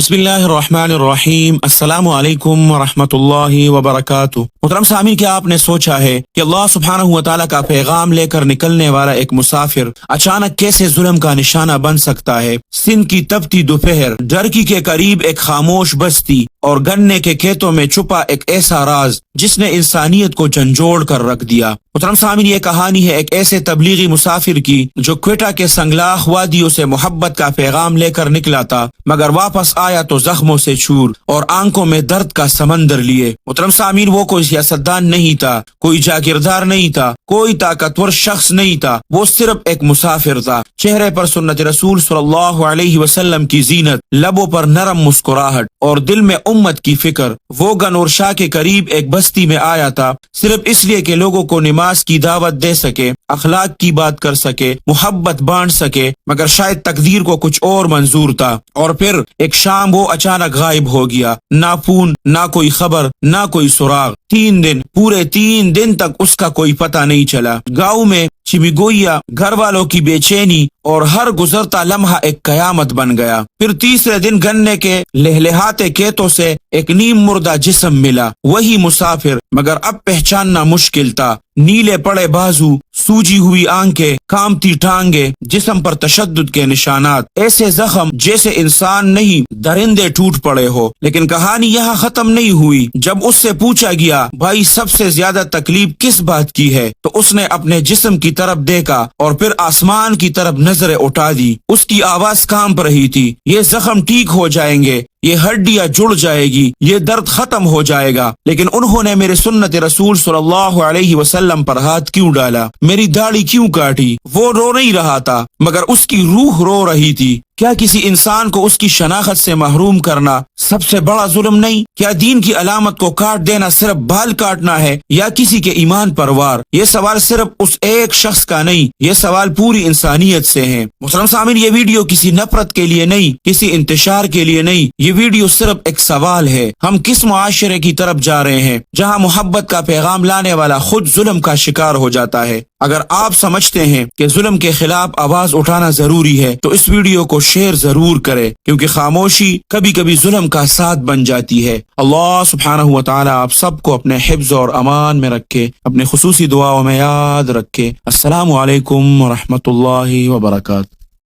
بسم اللہ الرحمن الرحیم، السلام علیکم ورحمۃ اللہ وبرکاتہ۔ محترم سامعین، کیا آپ نے سوچا ہے کہ اللہ سبحانہ و تعالیٰ کا پیغام لے کر نکلنے والا ایک مسافر اچانک کیسے ظلم کا نشانہ بن سکتا ہے؟ سندھ کی تپتی دوپہر، ڈرکی کے قریب ایک خاموش بستی اور گنے کے کھیتوں میں چھپا ایک ایسا راز جس نے انسانیت کو جھنجھوڑ کر رکھ دیا۔ محترم سامعین، یہ کہانی ہے ایک ایسے تبلیغی مسافر کی جو کوئٹہ کے سنگلاخ وادیوں سے محبت کا پیغام لے کر نکلا تھا، مگر واپس آیا تو زخموں سے چور اور آنکھوں میں درد کا سمندر لیے۔ محترم سامعین، وہ کوئی سیاستدان نہیں تھا، کوئی جاگیردار نہیں تھا، کوئی طاقتور شخص نہیں تھا، وہ صرف ایک مسافر تھا۔ چہرے پر سنت رسول صلی اللہ علیہ وسلم کی زینت، لبوں پر نرم مسکراہٹ اور دل میں امت کی فکر۔ وہ گنور شاہ کے قریب ایک بستی میں آیا تھا صرف اس لیے کہ لوگوں کو نماز کی دعوت دے سکے، اخلاق کی بات کر سکے، محبت بانٹ سکے، مگر شاید تقدیر کو کچھ اور منظور تھا۔ اور پھر ایک شام وہ اچانک غائب ہو گیا، نہ فون، نہ کوئی خبر، نہ کوئی سراغ۔ 3 دن، پورے 3 دن تک اس کا کوئی پتہ نہیں چلا۔ گاؤں میں چمیگوئیا، گھر والوں کی بے چینی اور ہر گزرتا لمحہ ایک قیامت بن گیا۔ پھر تیسرے دن گنے کے لہلہاتے کھیتوں سے ایک نیم مردہ جسم ملا، وہی مسافر، مگر اب پہچاننا مشکل تھا۔ نیلے پڑے بازو، سوجی ہوئی آنکھیں، کامتی ٹانگیں، جسم پر تشدد کے نشانات، ایسے زخم جیسے انسان نہیں درندے ٹوٹ پڑے ہو۔ لیکن کہانی یہاں ختم نہیں ہوئی۔ جب اس سے پوچھا گیا، بھائی سب سے زیادہ تکلیف کس بات کی ہے، تو اس نے اپنے جسم کی طرف دیکھا اور پھر آسمان کی طرف نظریں اٹھا دی۔ اس کی آواز کانپ رہی تھی، یہ زخم ٹھیک ہو جائیں گے، یہ ہڈیاں جڑ جائے گی، یہ درد ختم ہو جائے گا۔ لیکن انہوں نے میرے سنت رسول صلی اللہ علیہ وسلم پر ہاتھ کیوں ڈالا؟ میری داڑھی کیوں کاٹی؟ وہ رو نہیں رہا تھا، مگر اس کی روح رو رہی تھی۔ کیا کسی انسان کو اس کی شناخت سے محروم کرنا سب سے بڑا ظلم نہیں؟ کیا دین کی علامت کو کاٹ دینا صرف بال کاٹنا ہے یا کسی کے ایمان پر وار؟ یہ سوال صرف اس ایک شخص کا نہیں، یہ سوال پوری انسانیت سے ہے۔ محترم سامعین، یہ ویڈیو کسی نفرت کے لیے نہیں، کسی انتشار کے لیے نہیں، یہ ویڈیو صرف ایک سوال ہے۔ ہم کس معاشرے کی طرف جا رہے ہیں جہاں محبت کا پیغام لانے والا خود ظلم کا شکار ہو جاتا ہے؟ اگر آپ سمجھتے ہیں کہ ظلم کے خلاف آواز اٹھانا ضروری ہے تو اس ویڈیو کو شیئر ضرور کریں، کیونکہ خاموشی کبھی کبھی ظلم کا ساتھ بن جاتی ہے۔ اللہ سبحانہ و تعالی آپ سب کو اپنے حفظ اور امان میں رکھے، اپنے خصوصی دعاؤں میں یاد رکھے۔ السلام علیکم ورحمۃ اللہ وبرکاتہ۔